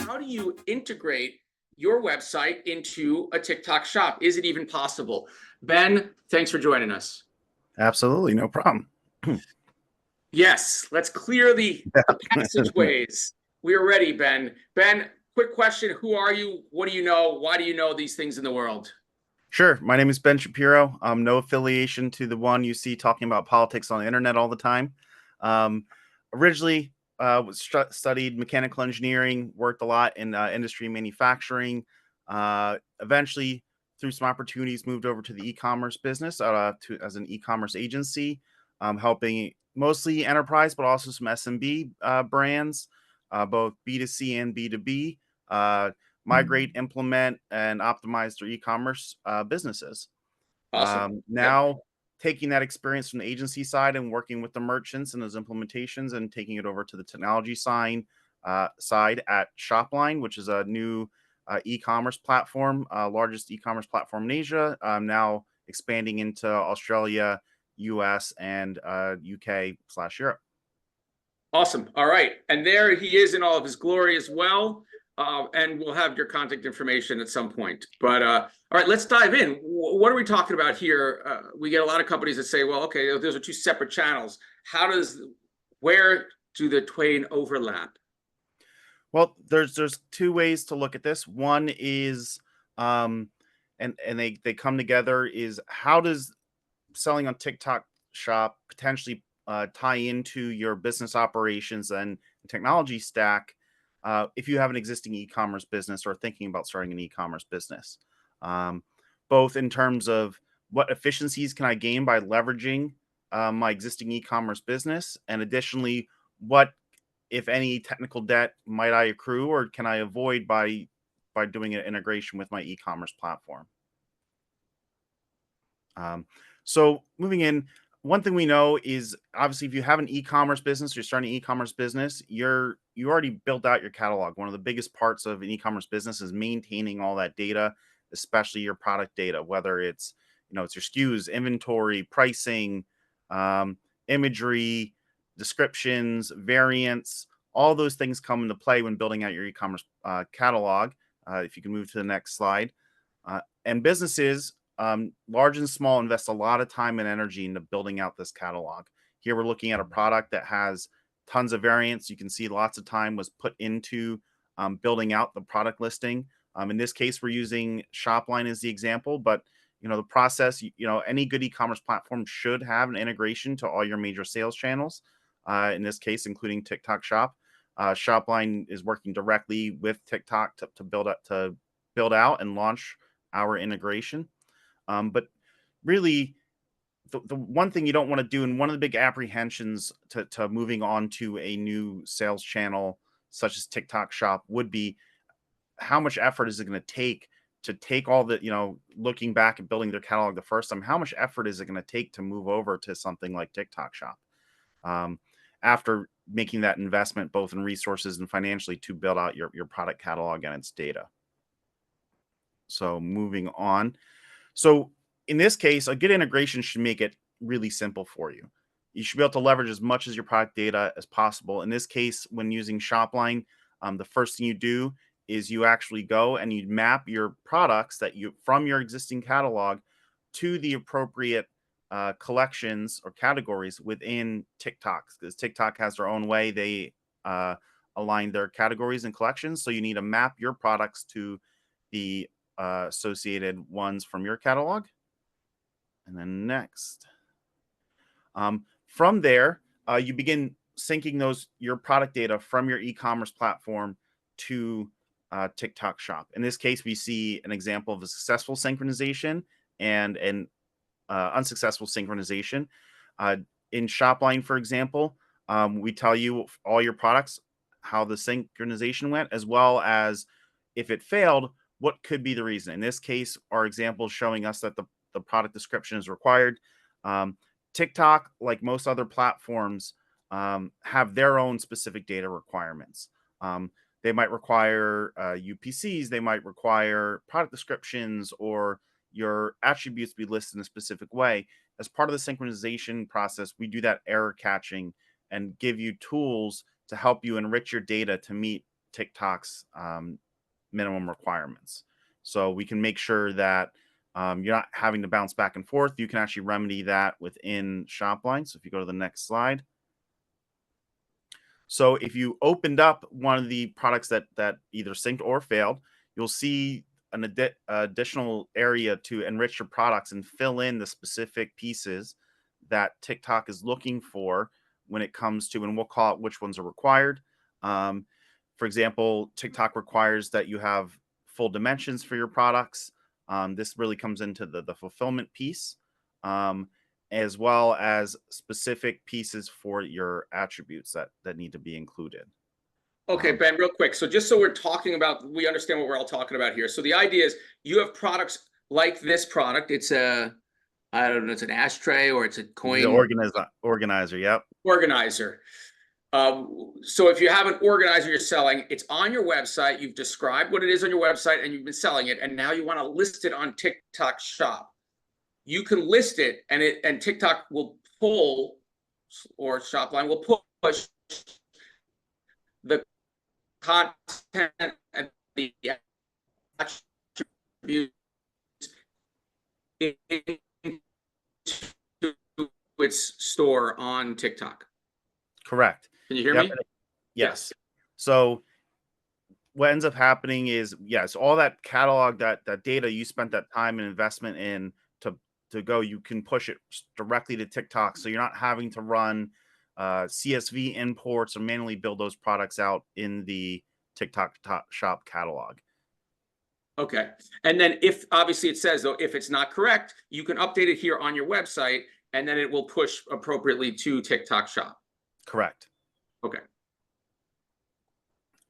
how do you integrate your website into a TikTok shop? Is it even possible? Ben, thanks for joining us. Absolutely, no problem. Yes, let's clear the passageways. We are ready, Ben. Ben, quick question. Who are you? What do you know? Why do you know these things in the world? Sure. My name is Ben Shapiro. No affiliation to the one you see talking about politics on the internet all the time. Um, Originally, studied mechanical engineering, worked a lot in industry manufacturing. Eventually, through some opportunities, moved over to the e-commerce business as an e-commerce agency, helping mostly enterprise, but also some SMB brands, both B2C and B2B. Migrate, implement, and optimize their e-commerce businesses. Awesome. Okay. Now, taking that experience from the agency side and working with the merchants and those implementations and taking it over to the technology side at Shopline, which is a new e-commerce platform, largest e-commerce platform in Asia. Now expanding into Australia, US, and UK/Europe. Awesome. All right. And there he is in all of his glory as well. And we'll have your contact information at some point. But all right, let's dive in. What are we talking about here? We get a lot of companies that say, well, okay, those are two separate channels. Where do the twain overlap? Well, there's two ways to look at this. One is, and they come together. Is how does selling on TikTok Shop potentially tie into your business operations and technology stack if you have an existing e-commerce business or thinking about starting an e-commerce business, um, both in terms of what efficiencies can I gain by leveraging my existing e-commerce business, and additionally, what if any technical debt might I accrue or can I avoid by doing an integration with my e-commerce platform. Um, so moving in, one thing we know is obviously if you have an e-commerce business, you're starting an e-commerce business, you already built out your catalog. One of the biggest parts of an e-commerce business is maintaining all that data, especially your product data, whether it's it's your SKUs, inventory, pricing, um, imagery, descriptions, variants. All those things come into play when building out your e-commerce catalog. If you can move to the next slide, and businesses large and small invest a lot of time and energy into building out this catalog. Here we're looking at a product that has tons of variants. You can see lots of time was put into building out the product listing. In this case, we're using Shopline as the example, but the process, any good e-commerce platform should have an integration to all your major sales channels. In this case, including TikTok Shop. Shopline is working directly with TikTok to build out and launch our integration. But really, the one thing you don't want to do, and one of the big apprehensions to moving on to a new sales channel such as TikTok Shop would be how much effort is it going to take all the, looking back at building their catalog the first time, how much effort is it going to take to move over to something like TikTok Shop um, after making that investment both in resources and financially to build out your product catalog and its data. So moving on. So in this case, a good integration should make it really simple for you. You should be able to leverage as much as your product data as possible. In this case, when using Shopline, the first thing you do is you actually go and you map your products that you from your existing catalog to the appropriate collections or categories within TikTok, because TikTok has their own way they align their categories and collections. So you need to map your products to the associated ones from your catalog. And then next. From there, you begin syncing your product data from your e-commerce platform to TikTok Shop. In this case, we see an example of a successful synchronization and an unsuccessful synchronization. In Shopline, for example, we tell you all your products, how the synchronization went, as well as if it failed, what could be the reason. In this case, our example is showing us that the product description is required. TikTok, like most other platforms, have their own specific data requirements. They might require UPCs, they might require product descriptions, or your attributes to be listed in a specific way. As part of the synchronization process, we do that error catching and give you tools to help you enrich your data to meet TikTok's minimum requirements. So we can make sure that you're not having to bounce back and forth. You can actually remedy that within Shopline. So if you go to the next slide. So if you opened up one of the products that either synced or failed, you'll see an additional area to enrich your products and fill in the specific pieces that TikTok is looking for when it comes to, and we'll call it which ones are required. Um, for example, TikTok requires that you have full dimensions for your products. This really comes into the fulfillment piece. As well as specific pieces for your attributes that need to be included. Okay, Um, Ben, real quick. So just so we're talking about, we understand what we're all talking about here. So the idea is you have products like this product. It's I don't know, it's an ashtray or it's a the coin organizer, yep, organizer. So if you have an organizer you're selling, it's on your website. You've described what it is on your website and you've been selling it, and now you want to list it on TikTok Shop. You can list it, and TikTok will pull, or Shopline will push the content and the attributes into its store on TikTok. correct. Can you hear Yep, me? yes. So what ends up happening is, yes, all that catalog, that data you spent that time and investment in to go, you can push it directly to TikTok. So you're not having to run CSV imports or manually build those products out in the TikTok shop catalog. Okay. And then if obviously it says though, if it's not correct, you can update it here on your website and then it will push appropriately to TikTok Shop. Correct. Okay.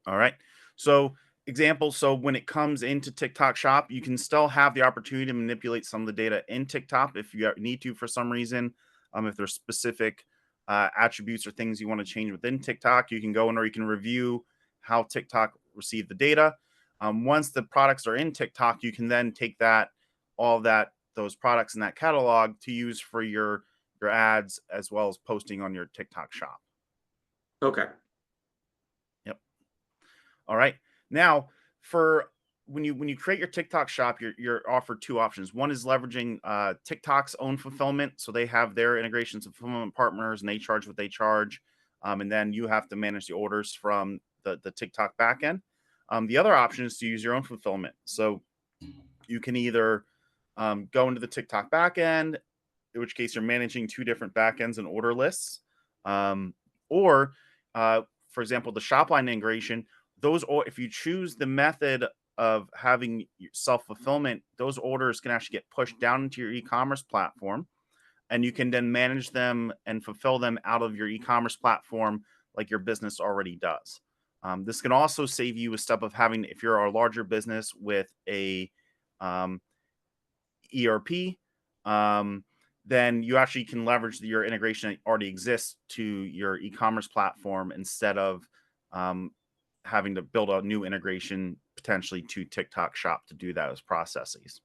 All right. So example, so when it comes into TikTok Shop, you can still have the opportunity to manipulate some of the data in TikTok if you need to for some reason. If there's specific attributes or things you want to change within TikTok, you can go in or you can review how TikTok received the data. Once the products are in TikTok, you can then take those products in that catalog to use for your ads as well as posting on your TikTok Shop. Okay. Yep. All right. Now, for when you create your TikTok shop, you're offered two options. One is leveraging TikTok's own fulfillment, so they have their integrations of fulfillment partners, and they charge what they charge, and then you have to manage the orders from the TikTok backend. The other option is to use your own fulfillment. So you can either go into the TikTok backend, in which case you're managing two different backends and order lists, or for example, the Shopline integration. If you choose the method of having self-fulfillment, those orders can actually get pushed down into your e-commerce platform, and you can then manage them and fulfill them out of your e-commerce platform like your business already does. This can also save you a step of having, if you're a larger business with a ERP, then you actually can leverage your integration that already exists to your e-commerce platform instead of having to build a new integration potentially to TikTok Shop to do those processes.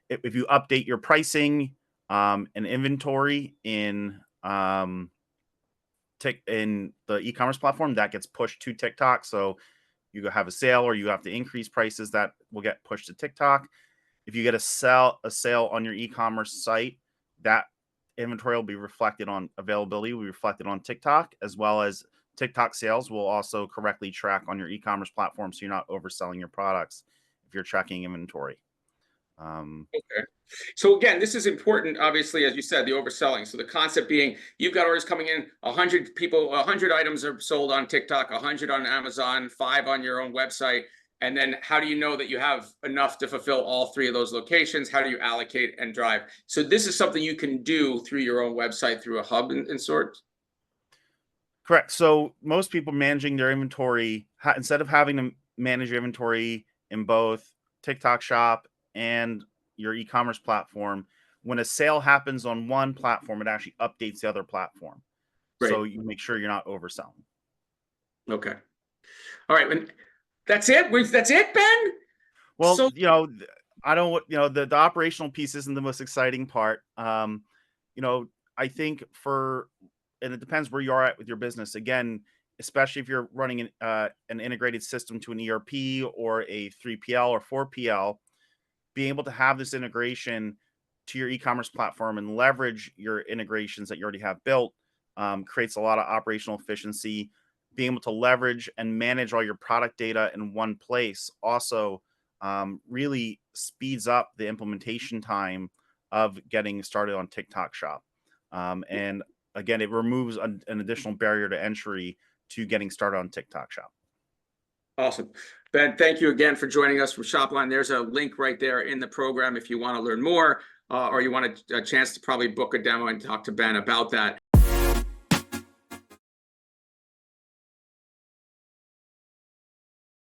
If you update your pricing and inventory in the e-commerce platform, that gets pushed to TikTok. So you have a sale or you have to increase prices, that will get pushed to TikTok. If you get a sale on your e-commerce site, that inventory will be reflected on availability, will be reflected on TikTok, as well as TikTok sales will also correctly track on your e-commerce platform, so you're not overselling your products if you're tracking inventory. Okay. So again, this is important, obviously, as you said, the overselling. So the concept being you've got orders coming in, 100 people, 100 items are sold on TikTok, 100 on Amazon, 5 on your own website. And then how do you know that you have enough to fulfill all 3 of those locations? How do you allocate and drive? So this is something you can do through your own website, through a hub and sorts? Correct. So most people managing their inventory, instead of having to manage your inventory in both TikTok Shop and your e-commerce platform, when a sale happens on one platform, it actually updates the other platform. So Great. you make sure you're not overselling. Okay. All right. And that's it. That's it, Ben. Well, So I don't, the operational piece isn't the most exciting part. I think and it depends where you are at with your business. Again, especially if you're running an integrated system to an ERP or a 3PL or 4PL, being able to have this integration to your e-commerce platform and leverage your integrations that you already have built creates a lot of operational efficiency. Being able to leverage and manage all your product data in one place also really speeds up the implementation time of getting started on TikTok Shop. And again, it removes an additional barrier to entry to getting started on TikTok Shop. Awesome. Ben, thank you again for joining us from Shopline. There's a link right there in the program if you want to learn more, or you want a chance to probably book a demo and talk to Ben about that.